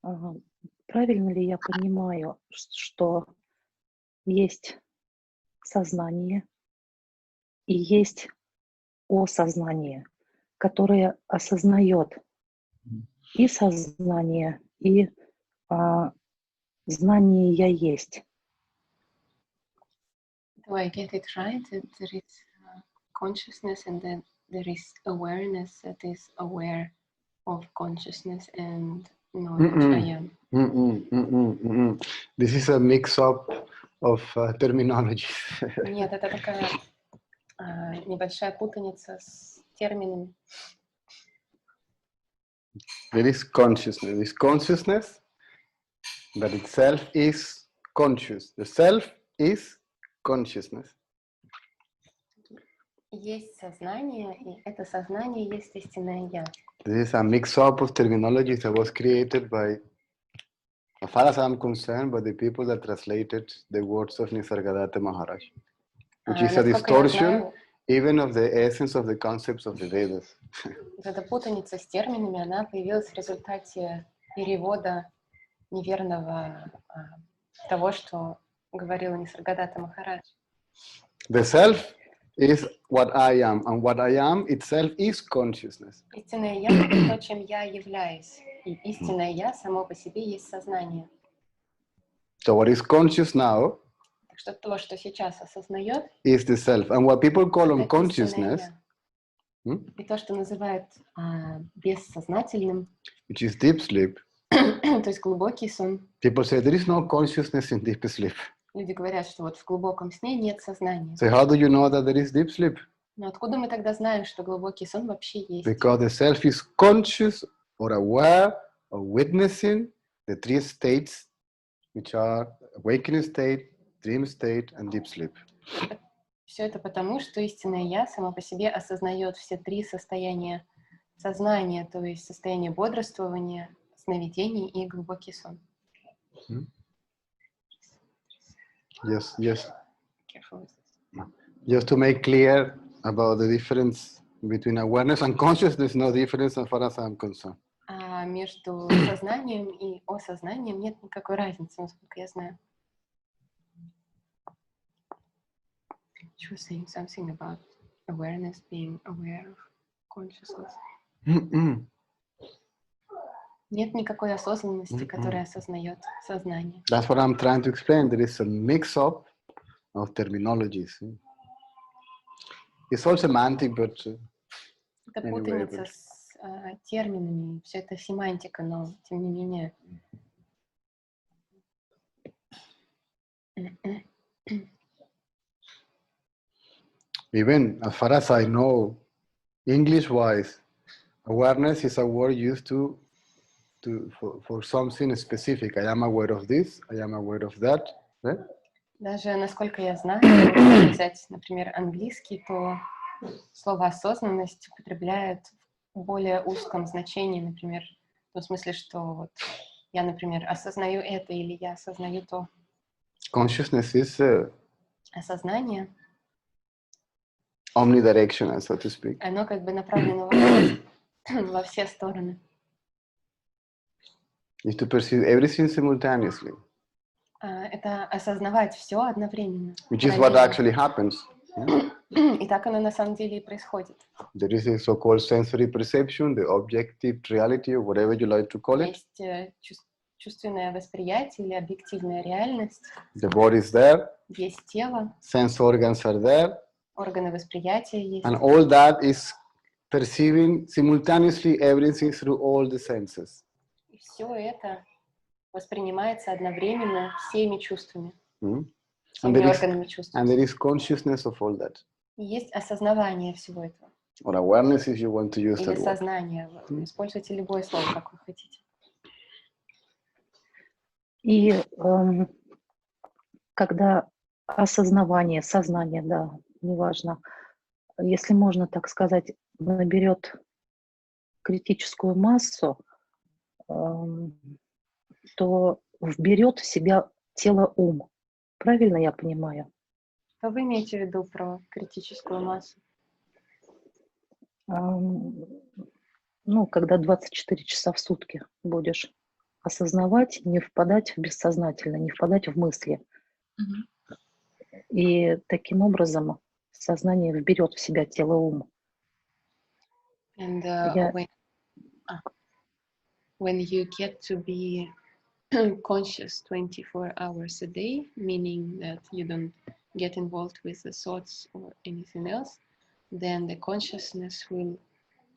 Ага. Правильно ли я понимаю, что есть сознание и есть осознание, которое осознает и сознание, и знание «Я есть»? Do I get it right that there is consciousness and that there is awareness that is aware of consciousness and knowledge I am? This is a mix-up of terminologies. Нет, это такая небольшая путаница с терминами. There is consciousness. There is consciousness that itself is conscious. The self is consciousness. Есть сознание, и это сознание есть истинное Я. This is a mix-up of terminologies that was created by, as far as I'm concerned, by the people that translated the words of Nisargadatta Maharaj, which is a distortion even of the essence of the concepts of the Vedas. Эта путаница с терминами, она появилась в результате перевода неверного того, что говорил Нисаргадатта Махарадж. The self is what I am, and what I am itself is consciousness. Истинное Я — это то, чем я являюсь, и истинное Я само по себе есть сознание. So what is conscious now Так что то, что сейчас осознает, is the self, and what people call unconsciousness, и то, что называют бессознательным, which is deep sleep, то есть глубокий сон. people say there is no consciousness in deep sleep. Люди говорят, что вот в глубоком сне нет сознания. So how do you know that there is deep sleep? Но откуда мы тогда знаем, что глубокий сон вообще есть? Because the self is conscious or aware or witnessing the three states, which are awakening state, dream state, and deep sleep. Все это потому, что истинное Я само по себе осознает все три состояния сознания, то есть состояние бодрствования, сновидений и глубокий сон. Yes, yes. Careful with this. Just to make clear about the difference between awareness and consciousness, no difference as far as I'm concerned. А между сознанием и осознанием нет никакой разницы, насколько я знаю. You were saying something about awareness being aware of consciousness. Нет никакой осознанности, которая осознает сознание. That's what I'm trying to explain. There is a mix-up of terminologies. It's all semantic, but Это путаница с терминами, все это семантика, но тем не менее. Even as far as I know, English-wise, awareness is a word used for something specific. I am aware of this, I am aware of that. Right? Даже, насколько я знаю, если взять, например, английский, то слово «осознанность» употребляют в более узком значении, например, в том смысле, что вот я, например, осознаю это или я осознаю то. Consciousness is Осознание, omnidirectional, so to speak. оно как бы направлено во все стороны. Is to perceive everything simultaneously. Это осознавать все одновременно. Which is what actually happens. Yeah? И так оно на самом деле и происходит. There is a so-called sensory perception, the objective reality, or whatever you like to call it. Есть чувственное восприятие или объективная реальность. The body is there. Есть тело. Sense organs are there. Органы восприятия есть. And all that is perceiving simultaneously everything through all the senses. И все это воспринимается одновременно всеми чувствами, всеми органами чувств. And there is consciousness of all that. И есть осознавание всего этого. Or awareness, if you want to use Или that word. сознание. Используйте любое слово, как вы хотите. И когда осознавание, сознание, да, неважно, если можно так сказать, наберет критическую массу, то вберет в себя тело-ум. Правильно я понимаю? Что вы имеете в виду про критическую массу? Ну, когда 24 часа в сутки будешь осознавать, не впадать в бессознательное, не впадать в мысли. И таким образом сознание вберет в себя тело-ум. And Я when you get to be conscious 24 hours a day, meaning that you don't get involved with the thoughts or anything else, then the consciousness will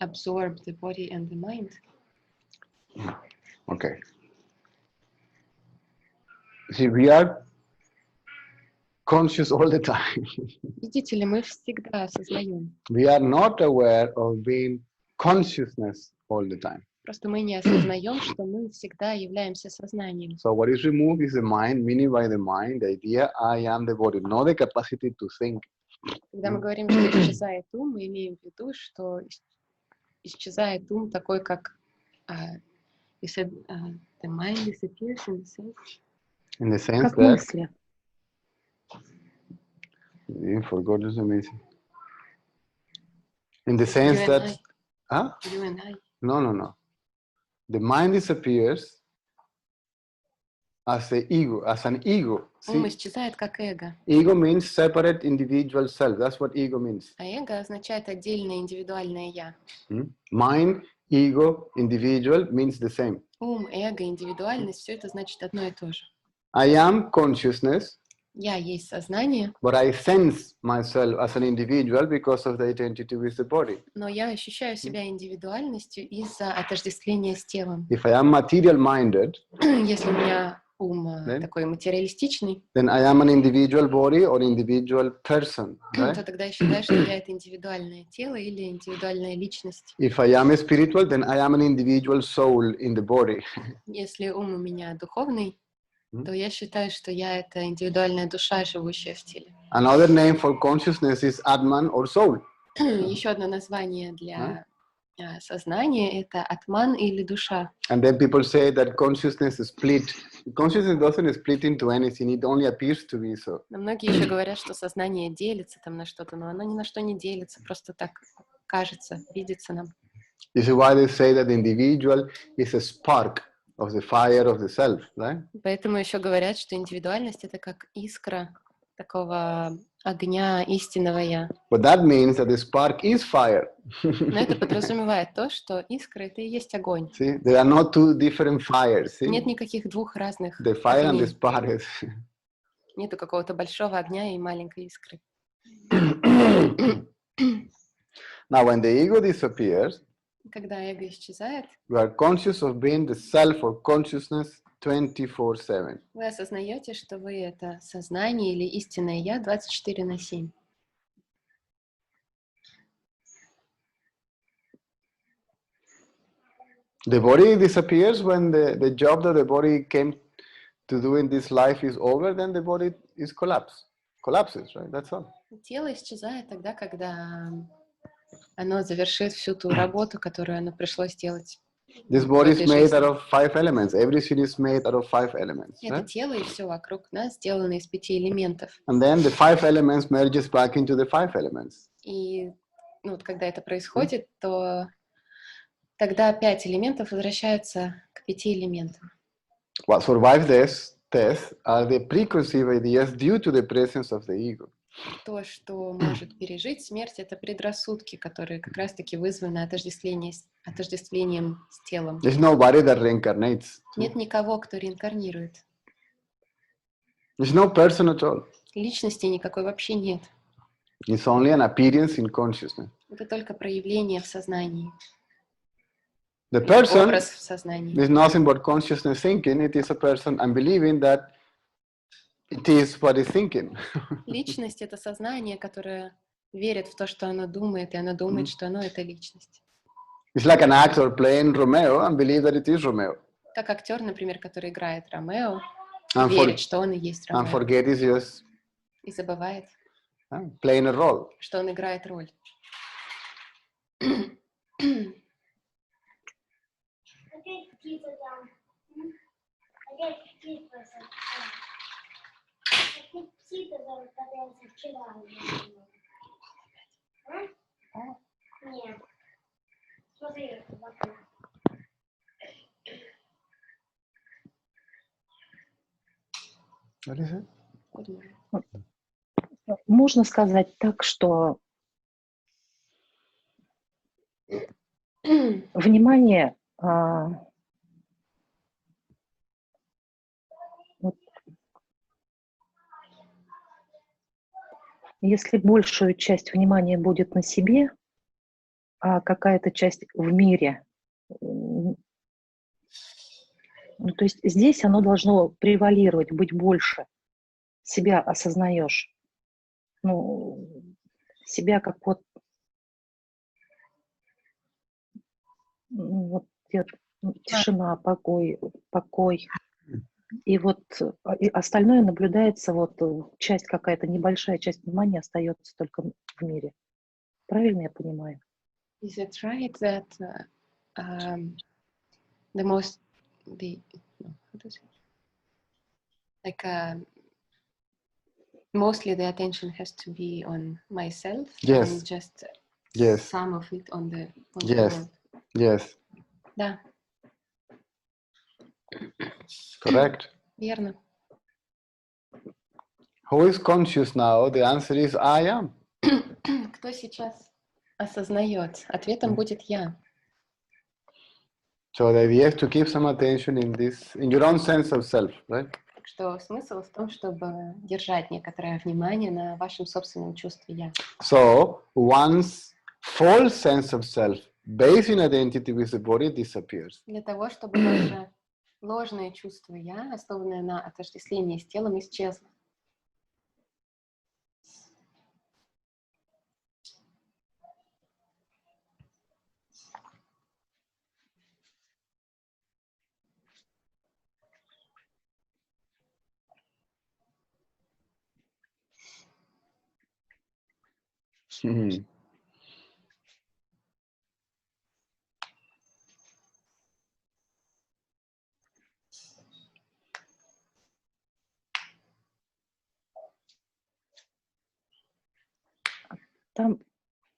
absorb the body and the mind. Okay. See, we are conscious all the time. Видите ли, мы всегда осознаем. We are not aware of being consciousness all the time. Просто мы не осознаем, что мы всегда являемся сознанием. So what is removed is the mind, meaning by the mind, the idea, I am the body, not the capacity to think. Когда мы говорим, что исчезает ум, мы имеем в виду, что исчезает ум такой, как you said, the mind disappears in the sense. In the sense как that мысли. you forgot this amazing. In the sense that You and I. No. The mind disappears as the ego, as an ego. Ум See, исчезает как эго. ego means separate individual self. That's what ego means. А эго означает отдельное индивидуальное я. Mind, ego, individual means the same. Ум, эго, индивидуальность, все это значит одно и то же. I am consciousness, Я есть сознание, but I sense myself as an individual because of the identity with the body. но я ощущаю себя индивидуальностью из-за отождествления с телом. If I am material-minded, Если у меня ум Then? такой материалистичный, then I am an individual body or individual person, right? то тогда я считаю, что я это индивидуальное тело или индивидуальная личность. If I am spiritual, then I am an individual soul in the body. Если ум у меня духовный, то я считаю, что я это индивидуальная душа, живущая в теле. Another name for consciousness is Atman or soul. Еще одно название для сознания — это атман или душа. And then people say that consciousness is split. Consciousness doesn't split into anything. It only appears to be so. Но многие еще говорят, что сознание делится там на что-то, но оно ни на что не делится, просто так кажется, видится нам. This is why they say that the individual is a spark of the fire of the self, right? Поэтому еще говорят, что индивидуальность — это как искра такого огня истинного я. But that means that the spark is fire. Но это подразумевает то, что искра — это и есть огонь. See, there are not two different fires. See? Нет никаких двух разных The fire and the огней. spark is. Нету какого-то большого огня и маленькой искры. Now, when the ego disappears, Когда эго исчезает, we are conscious of being the self or consciousness 24/7. вы осознаете, что вы — это сознание или истинное я 24/7. The body disappears when the job that the body came to do in this life is over, then the body is collapses, right? That's all. Тело исчезает тогда, когда оно завершит всю ту работу, которую оно пришло сделать. This body is made out of 5 elements. Everything is made out of 5 elements. Это Right? тело и все вокруг нас сделано из 5 элементов. And then the 5 elements merges back into the 5 elements. И вот когда это происходит, то тогда 5 элементов возвращаются к 5 элементам. What survives this test are the preconceived ideas due to the presence of the ego. То, что может пережить смерть, это предрассудки, которые как раз-таки вызваны отождествлением с телом. There's nobody that reincarnates. Нет никого, кто реинкарнирует. There's no person at all. Личности никакой вообще нет. It's only an appearance in consciousness. Это только проявление в сознании. The person Образ в сознании. is nothing but consciousness thinking. It is a person and believing that it is what is thinking. Личность — это сознание, которое верит в то, что оно думает, и оно думает, что оно — это личность. It's like an actor playing Romeo and believe that it is Romeo. Как актер, например, который играет Ромео, And, верит, что он и есть and Ромео, forget it's just и забывает, playing a role. что он играет роль. Нет. Смотри, в окно. What is it? Можно сказать так, что внимание, вот, если большую часть внимания будет на себе, а какая-то часть в мире, ну, то есть здесь оно должно превалировать, быть больше. Себя осознаешь. Ну, себя как вот, ну, вот тишина, покой. И вот и остальное наблюдается, вот часть какая-то, небольшая часть внимания остается только в мире. Правильно я понимаю? Is it right that the most mostly the attention has to be on myself and just some of it on the world? Yes. Да. Correct. Верно. Who is conscious now? The answer is I am. Кто сейчас осознает? Ответом будет я. So the idea is to keep some attention in your own sense of self, right? Так что смысл в том, чтобы держать некоторое внимание на вашем собственном чувстве я. So one's false sense of self, based in identity with the body, disappears. Для того, чтобы ваше ложное чувство я, основанное на отождествлении с телом, исчезло.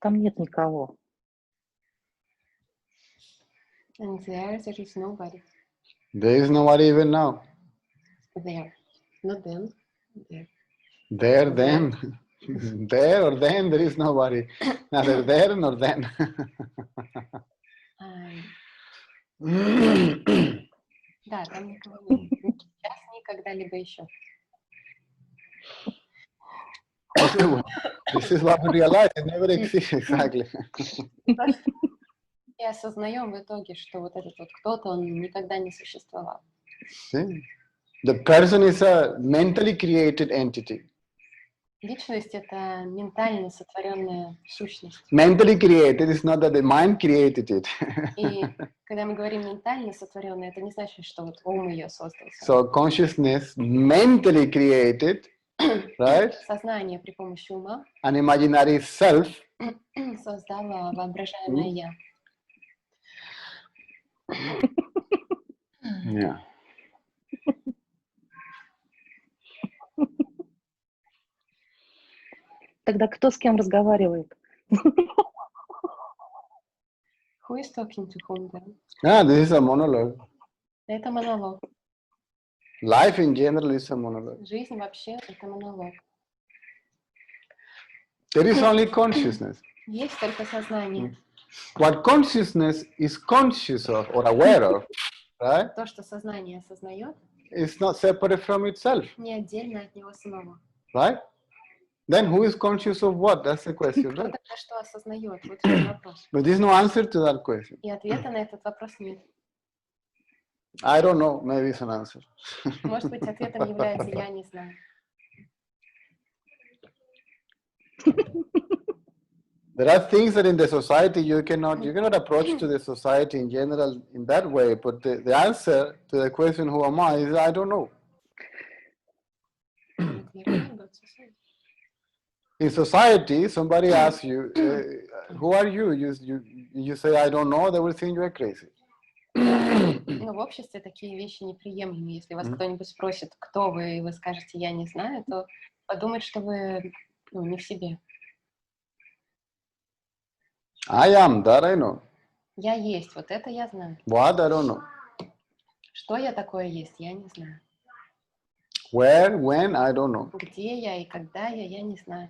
Там нет никого. And there is nobody. There is nobody even now. There. Not them. There. There, then. There or then, there is nobody. Neither there nor then. Да, там никого нет. Ни сейчас, ни когда-либо еще. This is what we realize. It never exists, exactly. И осознаем в итоге, что вот этот вот кто-то, он никогда не существовал. See? The person is a mentally created entity. Личность — это ментально сотворенная сущность. Mentally created is not that the mind created it. И когда мы говорим ментально сотворенная, это не значит, что вот ум ее создал. So consciousness mentally created, right? Сознание при помощи ума An imaginary self. создало воображаемое я. Yeah. Тогда кто с кем разговаривает? Who is talking to whom then? This is a monologue. Это монолог. Life in general is a monologue. Жизнь вообще — это монолог. There is only consciousness. Есть только сознание. What consciousness is conscious of or aware of, right? То, что сознание осознает, It's not separate from itself, не отдельно от него самого. right? Then who is conscious of what? That's the question, Кто right? тогда что осознает? Вот этот вопрос. But there's no answer to that question. И ответа на этот вопрос нет. I don't know. Maybe it's an answer. Может быть, ответом является «я не знаю». There are things that in the society you cannot approach to the society in general in that way. But the answer to the question "Who am I?" is I don't know. In society, somebody asks you, "Who are you?" You say, "I don't know." They will think you are crazy. Но в обществе такие вещи неприемлемы. Если вас кто-нибудь спросит, кто вы, и вы скажете «я не знаю», то подумают, что вы не в себе. I am, that I know. Я есть, вот это я знаю. What? I don't know. Что я такое есть, я не знаю. Where, when, I don't know. Где я и когда я не знаю.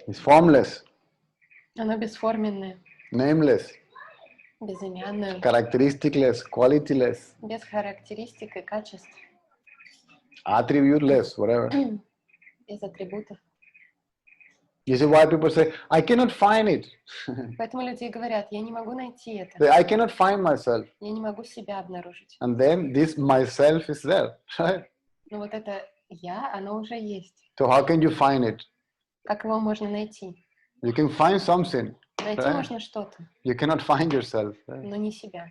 It's formless, Оно бесформенное, nameless, безымянное, characteristicless, qualityless, без характеристик и качеств, attributeless, whatever. без атрибутов. This is why people say, I cannot find it. Поэтому люди и говорят, я не могу найти это, I cannot find myself. я не могу себя обнаружить. And then this myself is there, right? Но вот это я, оно уже есть. So how can you find it? Как его можно найти? You can find something. Найти Right. можно что-то, You cannot find yourself. Right? но не себя.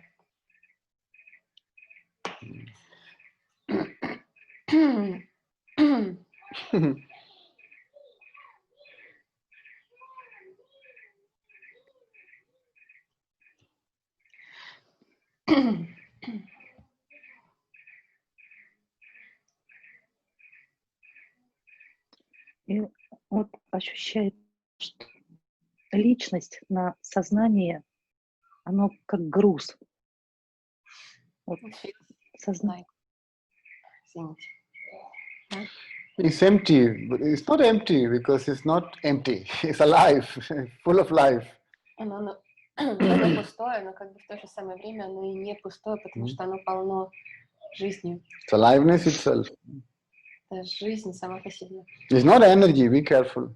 И вот ощущает, что личность на сознание, оно как груз. Вот сознание. Извините. It's empty, but it's not empty because it's not empty. It's alive, full of life. Оно пустое, но как бы в то же самое время оно и не пустое, потому что оно полно жизнью. It's aliveness itself. Это жизнь сама по себе. It's not energy, be careful.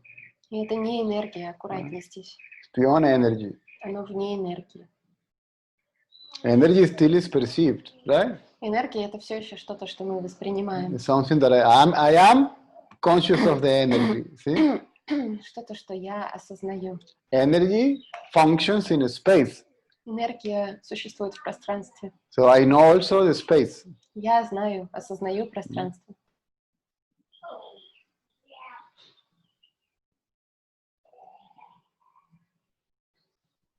И это не энергия, аккуратнее здесь. It's beyond energy. Оно вне энергии. Energy still is perceived, right? Энергия — это все еще что-то, что мы воспринимаем. It's something that I am conscious of the energy. See? Что-то, что я осознаю. Energy functions in a space. Энергия существует в пространстве. So I know also the space. Я знаю, осознаю пространство.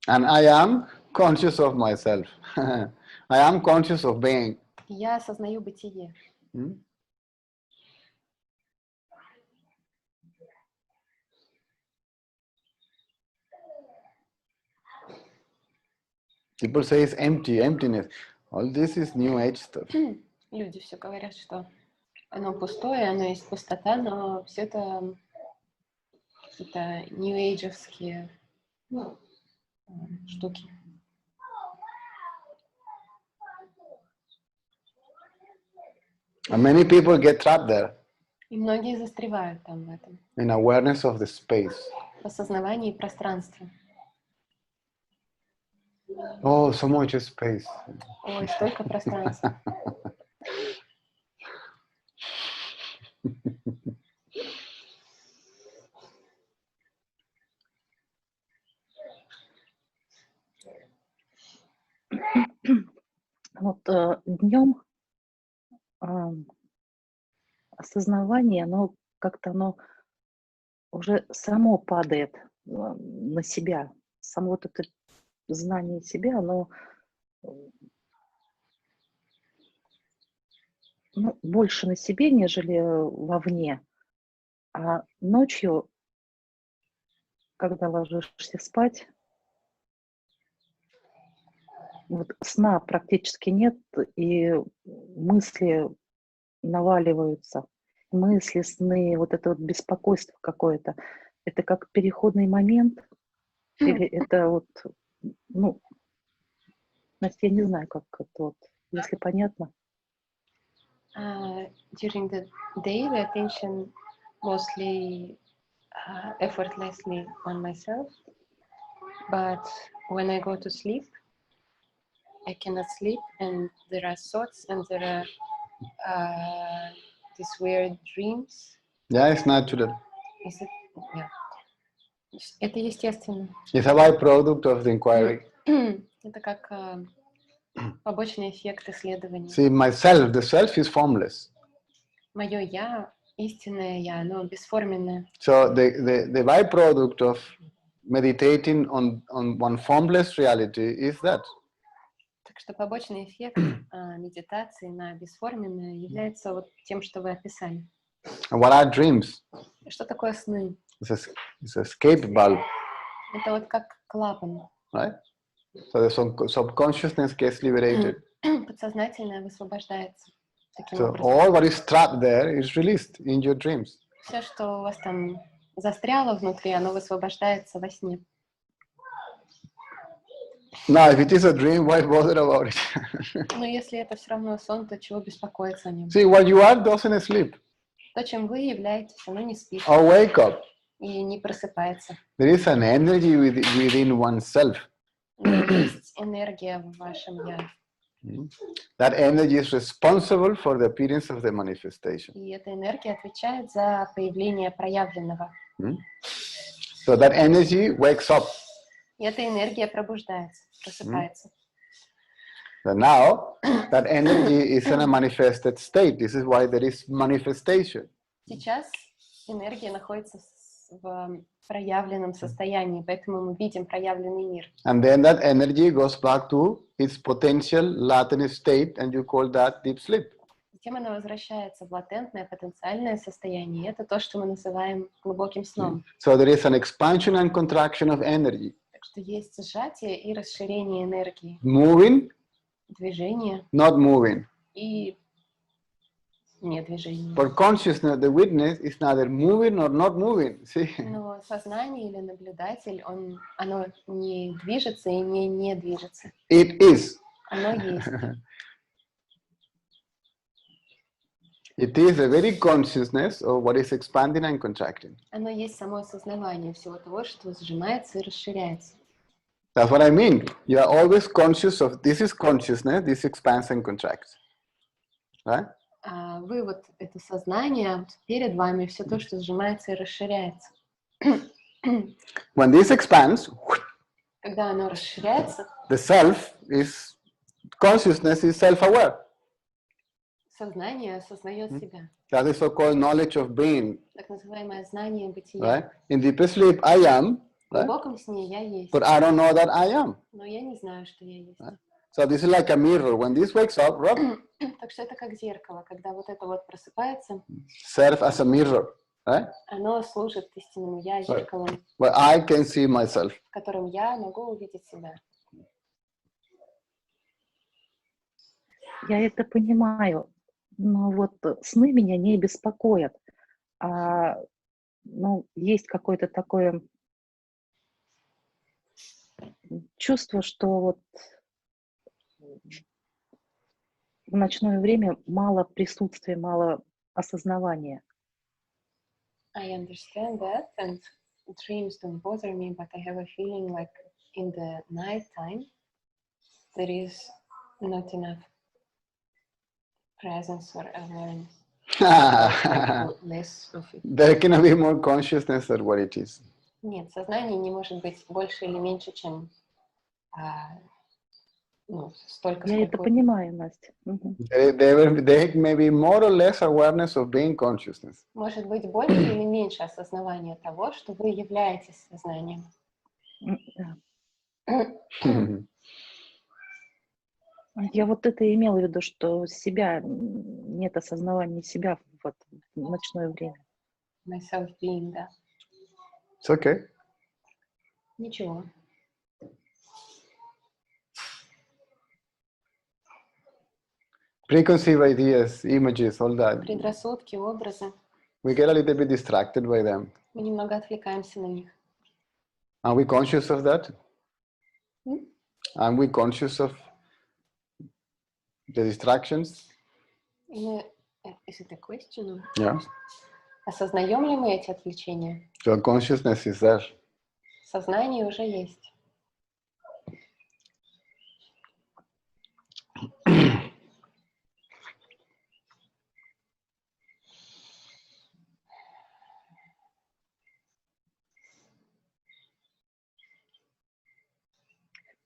And I am conscious of myself. I am conscious of being. Я осознаю бытие. People say it's empty, emptiness. All this is new age stuff. Люди все говорят, что оно пустое, оно есть пустота, но все это какие-то нью-эйджевские штуки. And many people get trapped there И многие застревают там в этом. in awareness of the space. В осознавании пространства. Oh, so much space. Ой, столько пространства. Вот днем осознавание, оно как-то оно уже само падает на себя. Само вот это знание себя, оно больше на себе, нежели вовне. А ночью, когда ложишься спать, вот сна практически нет, и мысли наваливаются. Мысли, сны, вот это вот беспокойство какое-то. Это как переходный момент, или это вот, Настя, я не знаю, как это вот, если понятно. During the day, the attention mostly effortlessly on myself, but when I go to sleep, I cannot sleep, and there are thoughts, and there are these weird dreams. Yeah, it's natural. Is it? Yeah. Это естественно. It's a byproduct of the inquiry. Это как побочный эффект исследования. See, myself, the self is formless. Мое я, истинное я, оно бесформенное. So the byproduct of meditating on one formless reality is that. Так что побочный эффект медитации на бесформенное является вот тем, что вы описали. And what are dreams? Что такое сны? it's a escape valve, Это вот как клапан. right? So the subconsciousness gets liberated. Подсознательное высвобождается таким So образом. all what is trapped there is released in your dreams. Все, что у вас там застряло внутри, оно высвобождается во сне. Now, if it is a dream, why bother about it? Но если это все равно сон, то чего беспокоиться о нем? See, what you are doesn't sleep То, чем вы являетесь, оно не спит or wake up. и не просыпается. There is an energy within oneself. Но есть энергия в вашем «я». That energy is responsible for the appearance of the manifestation. И эта энергия отвечает за появление проявленного. So that energy wakes up. И эта энергия пробуждается, просыпается. But now, that energy is in a manifested state. This is why there is manifestation. Сейчас энергия находится в проявленном состоянии, поэтому мы видим проявленный мир. And then that energy goes back to its potential latent state, and you call that deep sleep. Затем она возвращается в латентное, потенциальное состояние. Это то, что мы называем глубоким сном. So there is an expansion and contraction of energy. Так что есть сжатие и расширение энергии. Moving, Движение not moving. и недвижение. For consciousness, the witness is neither moving nor not moving. See? Но сознание или наблюдатель, оно не движется и не движется. It is. Оно есть. It is the very consciousness of what is expanding and contracting. Оно есть само осознавание всего того, что сжимается и расширяется. That's what I mean. You are always conscious of this is consciousness, this expands and contracts. Right? А вы вот это сознание, перед вами все то, что сжимается и расширяется. When this expands, Когда оно расширяется, the self is, consciousness is self-aware. сознание осознает себя. That is so-called knowledge of being. Так называемое знание бытия. Right? In deep sleep, I am. В глубоком сне я есть, But I don't know that I am. но я не знаю, что я есть. So this is like a mirror. When this wakes up, Так что это как зеркало, когда вот это вот просыпается, serve as a mirror, right? оно служит истинному я, зеркалом, Where I can see myself. в котором я могу увидеть себя. Я это понимаю, но вот сны меня не беспокоят. Есть какое-то такое чувство, что вот в ночное время мало присутствия, мало осознавания. I understand that, and dreams don't bother me, but I have a feeling like in the night time there is not enough presence or awareness. Less of it. There cannot be more consciousness than what it is. Нет, сознание не может быть больше или меньше, чем столько, Я это сколько... понимаю, Настя. There may be more or less awareness of being consciousness. Может быть больше или меньше осознавания того, что вы являетесь сознанием. Я вот это имела в виду, что себя, нет осознавания себя вот в ночное время. Myself being, да. It's okay. Ничего. Preconceived ideas, images, all that. Предрассудки, образы. We get a little bit distracted by them. Мы немного отвлекаемся на них. Are we conscious of that? Are we conscious of the distractions? Is it a question? Yeah. Осознаем ли мы эти отвлечения? So consciousness is there. Сознание уже есть.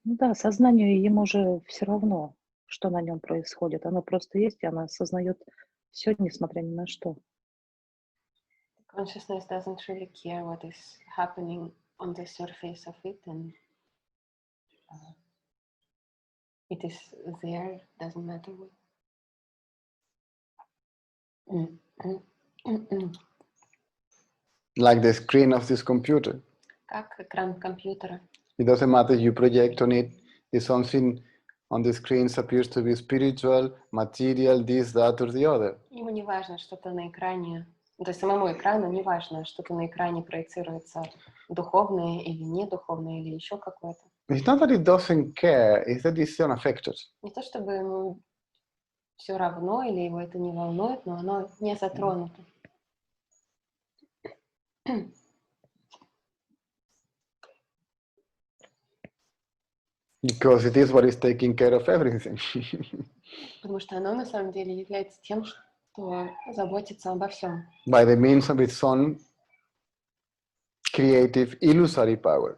Ну да, сознанию ему же все равно, что на нем происходит. Оно просто есть, и оно осознает все, несмотря ни на что. Consciousness doesn't really care what is happening on the surface of it, and it is there, doesn't matter what. Like the screen of this computer. Как экран компьютера. It doesn't matter, you project on it, there's something on the screen appears to be spiritual, material, this, that, or the other. Ему не важно, что-то на экране, то есть самому экрану не важно, что-то на экране проецируется духовное или недуховное, или еще какое-то. It's not that it doesn't care, it's that it's unaffected. Не то чтобы ему все равно или его это не волнует, но оно не затронуто. Because it is what is taking care of everything. Потому что оно на самом деле является тем, что заботится обо всем. By the means of its own creative, illusory power.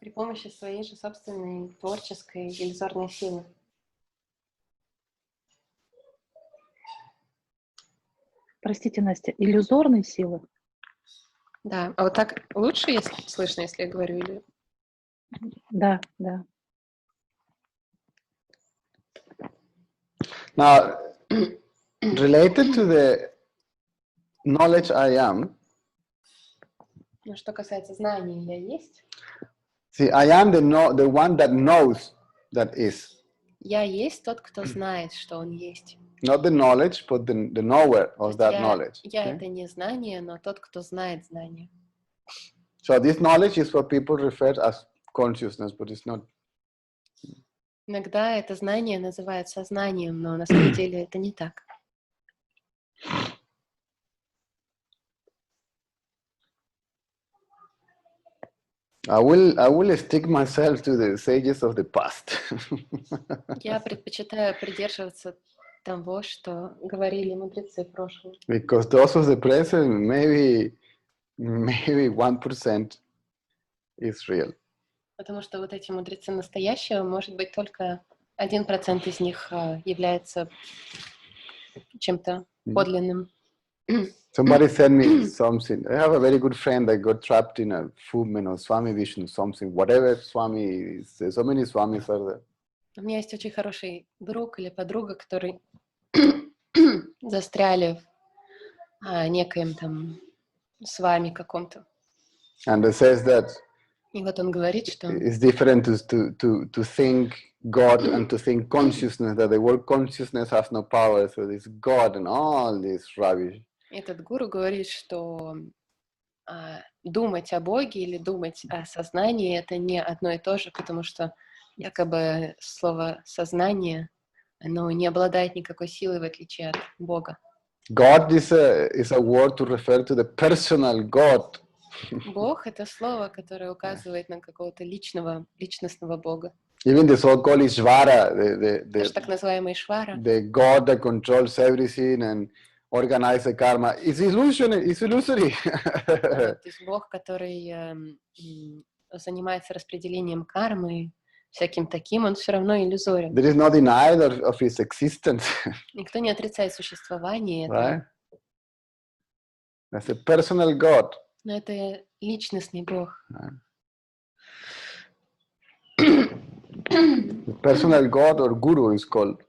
При помощи своей же собственной творческой иллюзорной силы. Простите, Настя, иллюзорной силы? Да, а вот так лучше, если слышно, если я говорю, или... Да, да. Now, related to the knowledge I am, Ну, что касается знания «я есть», see, I am the one that knows that is. «я есть» тот, кто знает, что он есть. Not the knowledge, but the knower of that knowledge. Я Okay? это не знание, но тот, кто знает знание. So this knowledge is what people refer as consciousness, but it's not. Иногда это знание называют сознанием, но на самом деле это не так. I will stick myself to the sages of the past. Я предпочитаю придерживаться того, что говорили мудрецы прошлого. Because those of the present, maybe 1% is real. Потому что вот эти мудрецы настоящего, может быть, только 1% из них является чем-то подлинным. Somebody sent me something. I have a very good friend that got trapped in a movement of Swami Vishnu, something, whatever Swami is. So many Swamis are there. У меня есть очень хороший друг или подруга, которые застряли в некоем там свами каком-то. And it says that И вот он говорит, что it's different to think God and to think consciousness, that the word consciousness has no power, so it's God and all this rubbish. этот гуру говорит, что думать о Боге или думать о сознании — это не одно и то же, потому что якобы слово «сознание», оно не обладает никакой силой, в отличие от Бога. God is a word to refer to the personal God. Бог — это слово, которое указывает на какого-то личностного Бога. Even the so-called Ishvara, Даже так называемый Ишвара, the God that controls everything and organizes the karma, is illusory. то есть Бог, который занимается распределением кармы, всяким таким, он все равно иллюзорен. There is no denial of his existence. Никто не отрицает существование этого. Right? That's a personal God. Но это личностный Бог. The personal God or Guru is called.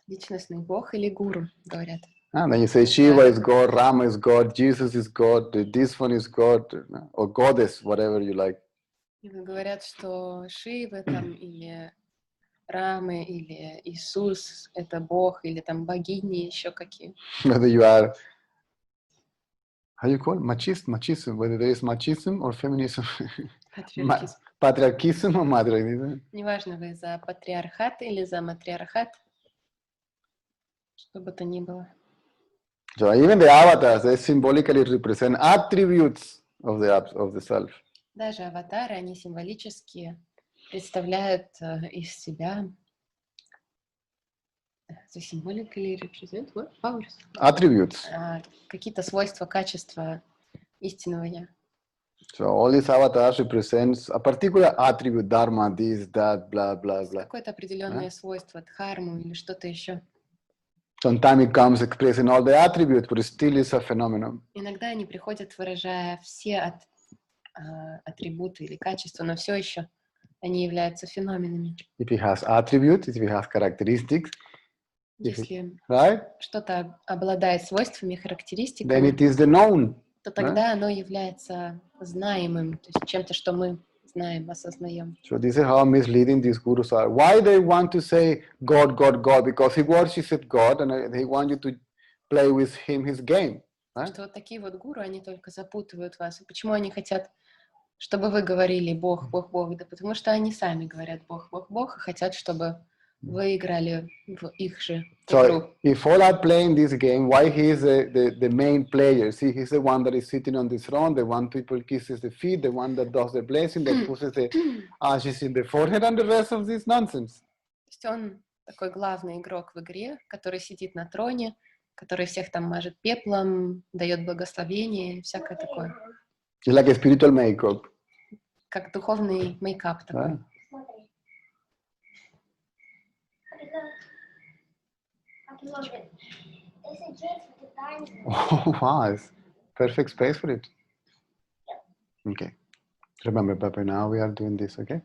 Личностный Бог или гуру, говорят. And then you say Shiva is God, Rama is God, Jesus is God, this one is God, or Goddess, whatever you like. И говорят, что Шива там, или Рамы, или Иисус — это Бог, или там богини еще какие. Whether you are, how you call it? Machism, whether there is machism or feminism. Patriarchism or matriarchism. Неважно, вы за патриархат или за матриархат, что бы то ни было. So even the avatars, they symbolically represent attributes of the self. Даже аватары, они символически представляют из себя. The symbolically represent what? Powers? Attributes. Какие-то свойства, качества истинного Я. So all these avatars represents a particular attribute, dharma, this, that, blah, blah, blah. Какое-то определенное свойство, дхарму или что-то еще. Sometimes it comes expressing all the attributes, but it still is a phenomenon. Иногда они приходят, выражая все атрибуты или качества, но все еще они являются феноменами. If it has attributes, if it has characteristics, Если right? что-то обладает свойствами, характеристиками, Then it is the known. то тогда оно является знаемым, то есть чем-то, что мы знаем, осознаем. So this is how misleading these gurus are. Why they want to say God, God, God? Because he worships God and they want you to play with him his game. Right? Что вот такие вот гуру, они только запутывают вас. И почему они хотят, чтобы вы говорили Бог, Бог, Бог? Да потому что они сами говорят Бог, Бог, Бог, и хотят, чтобы вы играли в их же игру. So if all are playing this game, why he is the main player? See, he's the one that is sitting on the throne, the one people kisses the feet, the one that does the blessing, that pushes the ashes in the forehead, and the rest of this nonsense. То есть он такой главный игрок в игре, который сидит на троне, который всех там мажет пеплом, дает благословение, всякое такое. It's like a spiritual makeup. Как духовный мейкап такой. Oh, wow, it's perfect space for it. Okay. Remember, Papa, now we are doing this, okay?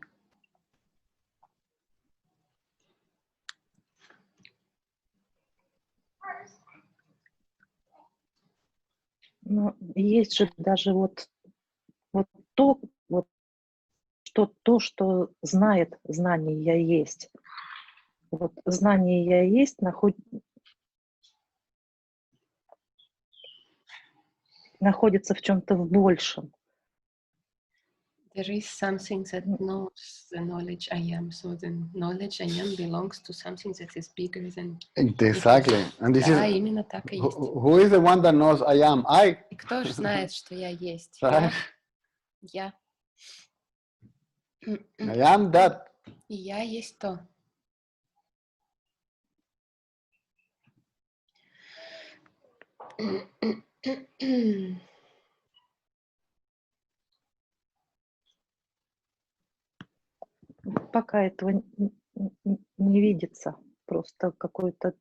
Но есть же даже вот то, что знает знание «Я есть». Вот знание «Я есть» находится в чем-то в большем. There is something that knows the knowledge I am. So the knowledge I am belongs to something that is bigger than... Exactly. And this Да, is именно так и есть. who is the one that knows I am? I. И кто же знает, что я есть? Right? Я. I am that. И я есть то. Пока этого не видится, просто какое-то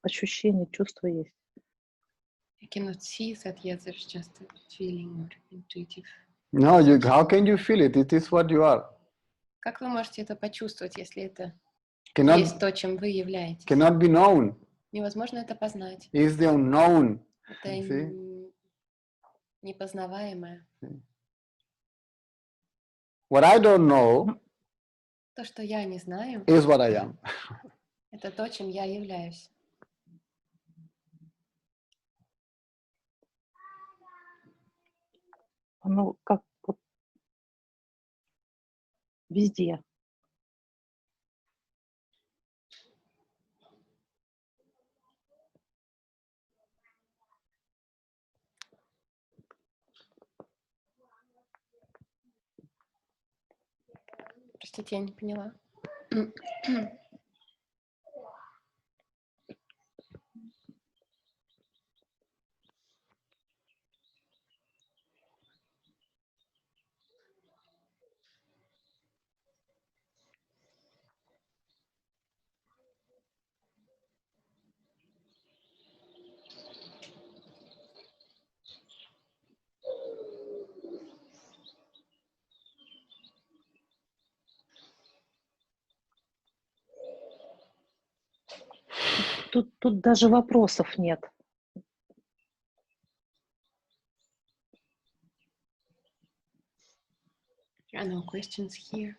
ощущение, чувство есть. I cannot see that yet. There's just a feeling or intuitive. No, how can you feel it? It is what you are. Как вы можете это почувствовать, если это Cannot, есть то, чем вы являетесь? cannot be known. Невозможно это познать. It's the unknown. Это See? непознаваемое. What I don't know То, что я не знаю, is what I am. это то, чем я являюсь. Оно как вот везде. Простите, я не поняла. Тут даже вопросов нет. There are no questions here.